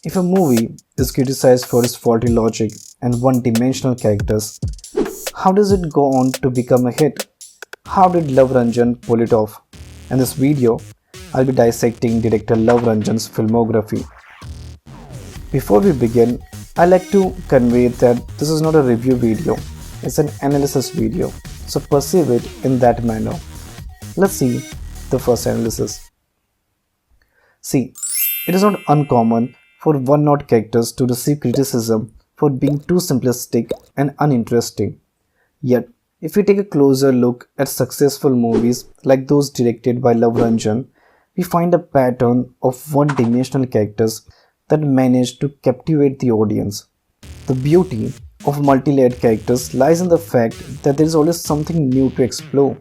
If a movie is criticized for its faulty logic and one-dimensional characters, how does it go on to become a hit? How did Luv Ranjan pull it off? In this video, I'll be dissecting director Luv Ranjan's filmography. Before we begin, I like to convey that this is not a review video, it's an analysis video, so perceive it in that manner. Let's see the first analysis. See, it is not uncommon for one-note characters to receive criticism for being too simplistic and uninteresting. Yet, if we take a closer look at successful movies like those directed by Luv Ranjan, we find a pattern of one-dimensional characters that manage to captivate the audience. The beauty of multi-layered characters lies in the fact that there is always something new to explore.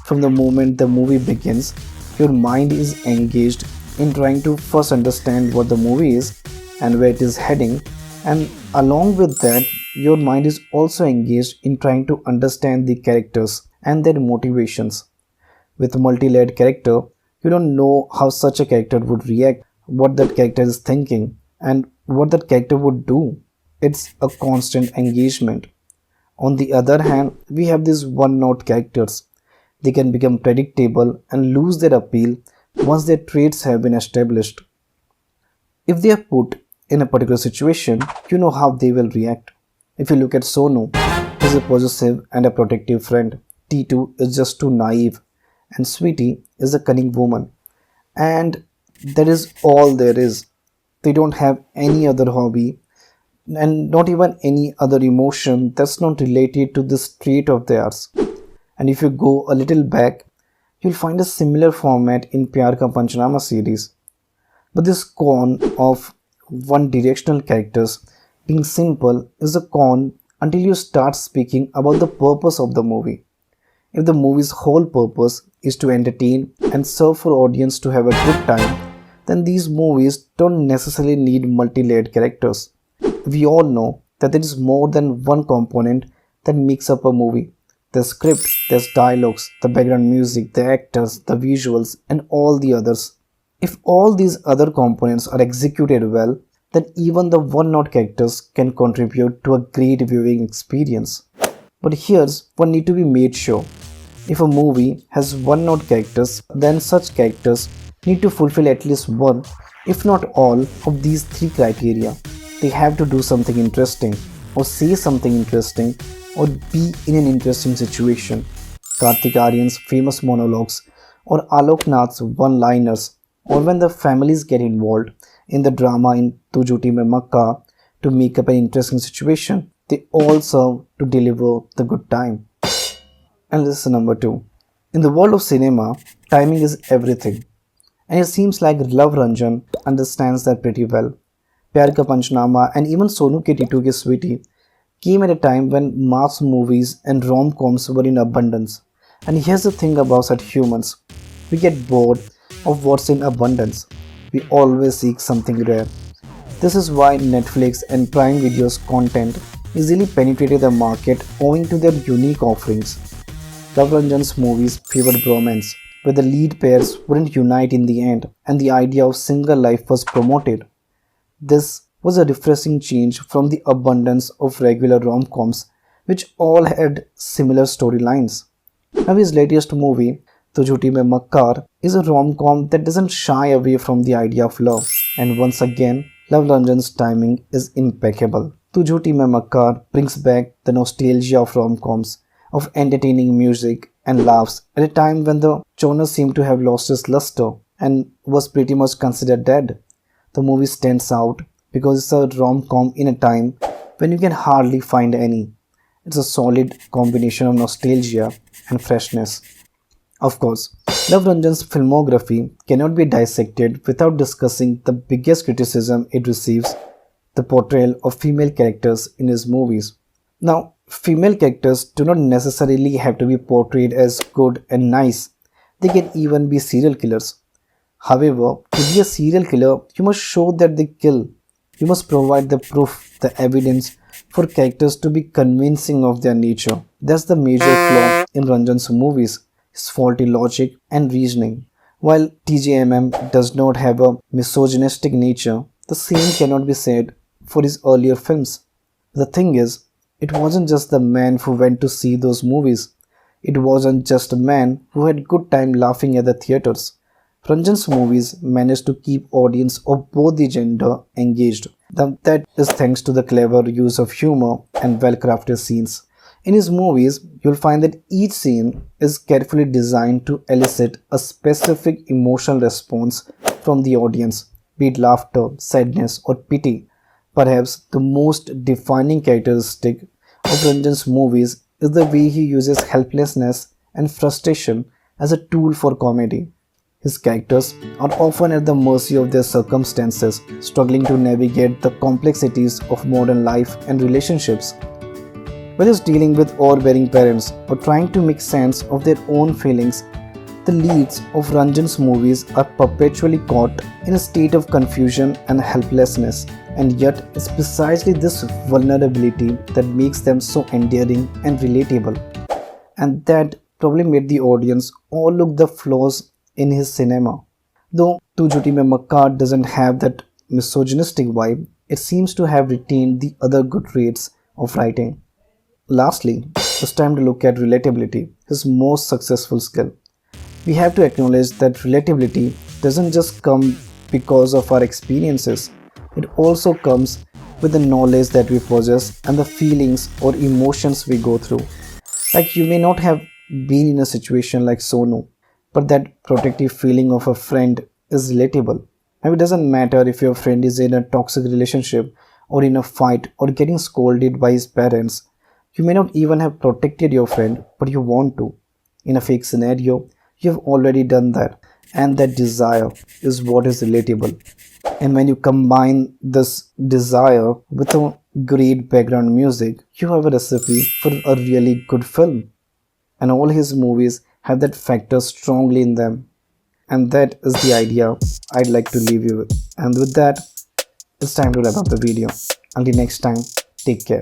From the moment the movie begins, your mind is engaged in trying to first understand what the movie is and where it is heading, and along with that, your mind is also engaged in trying to understand the characters and their motivations. With a multi-layered character, you don't know how such a character would react, what that character is thinking, and what that character would do. It's a constant engagement. On the other hand, we have these one-note characters. They can become predictable and lose their appeal once their traits have been established. If they are put in a particular situation, you know how they will react. If you look at Sonu, he's a possessive and a protective friend. T2 is just too naive, and Sweetie is a cunning woman. And that is all there is. They don't have any other hobby and not even any other emotion that's not related to this trait of theirs. And if you go a little back, you'll find a similar format in Pyar Ka Panchnama series. But this con of one-directional characters being simple is a con until you start speaking about the purpose of the movie. If the movie's whole purpose is to entertain and serve for audience to have a good time, then these movies don't necessarily need multi-layered characters. We all know that there is more than one component that makes up a movie. The script, there's dialogues, the background music, the actors, the visuals, and all the others. If all these other components are executed well, then even the one-note characters can contribute to a great viewing experience. But here's what needs to be made sure. If a movie has one-note characters, then such characters need to fulfill at least one, if not all, of these three criteria. They have to do something interesting, or say something interesting, or be in an interesting situation. Kartik Aaryan's famous monologues, or Alok Nath's one-liners, or when the families get involved in the drama in Tu Jhoti Mein Makka to make up an interesting situation, they all serve to deliver the good time. And lesson number 2. In the world of cinema, timing is everything. And it seems like Luv Ranjan understands that pretty well. Pyar Ka Panchnama and even Sonu Ke T2 Ke Sweetie came at a time when mass movies and rom-coms were in abundance. And here's the thing about such humans. We get bored of what's in abundance. We always seek something rare. This is why Netflix and Prime Video's content easily penetrated the market owing to their unique offerings. Luv Ranjan's movies favored bromance, where the lead pairs wouldn't unite in the end and the idea of single life was promoted. This was a refreshing change from the abundance of regular rom-coms which all had similar storylines. Now his latest movie, Tu Jhoti Mein Makka, is a rom-com that doesn't shy away from the idea of love, and once again, Luv Ranjan's timing is impeccable. Tu Jhoti Mein Makka brings back the nostalgia of rom-coms, of entertaining music and laughs at a time when the genre seemed to have lost its luster and was pretty much considered dead. The movie stands out because it's a rom-com in a time when you can hardly find any. It's a solid combination of nostalgia and freshness. Of course, Luv Ranjan's filmography cannot be dissected without discussing the biggest criticism it receives, the portrayal of female characters in his movies. Now, female characters do not necessarily have to be portrayed as good and nice. They can even be serial killers. However, to be a serial killer, you must show that they kill. You must provide the proof, the evidence for characters to be convincing of their nature. That's the major flaw in Ranjan's movies, his faulty logic and reasoning. While TJMM does not have a misogynistic nature, The same cannot be said for his earlier films. The thing is, it wasn't just the man who went to see those movies. It wasn't just a man who had good time laughing at the theaters. Ranjan's movies managed to keep audience of both the gender engaged. That is thanks to the clever use of humor and well-crafted scenes. In his movies, you'll find that each scene is carefully designed to elicit a specific emotional response from the audience, be it laughter, sadness, or pity. Perhaps the most defining characteristic of Ranjan's movies is the way he uses helplessness and frustration as a tool for comedy. His characters are often at the mercy of their circumstances, struggling to navigate the complexities of modern life and relationships. Whether it's dealing with overbearing parents or trying to make sense of their own feelings, the leads of Ranjan's movies are perpetually caught in a state of confusion and helplessness, and yet it's precisely this vulnerability that makes them so endearing and relatable. And that probably made the audience overlook the flaws in his cinema. Though Tu Jhoti Mein Makka doesn't have that misogynistic vibe, it seems to have retained the other good traits of writing. Lastly, it's time to look at relatability, his most successful skill. We have to acknowledge that relatability doesn't just come because of our experiences, it also comes with the knowledge that we possess and the feelings or emotions we go through. Like you may not have been in a situation like Sonu, but that protective feeling of a friend is relatable. Now, it doesn't matter if your friend is in a toxic relationship or in a fight or getting scolded by his parents. You may not even have protected your friend, but you want to. In a fake scenario, you have already done that, and that desire is what is relatable. And when you combine this desire with a great background music, you have a recipe for a really good film. And all his movies have that factor strongly in them. And that is the idea I'd like to leave you with. And with that, it's time to wrap up the video. Until next time, take care.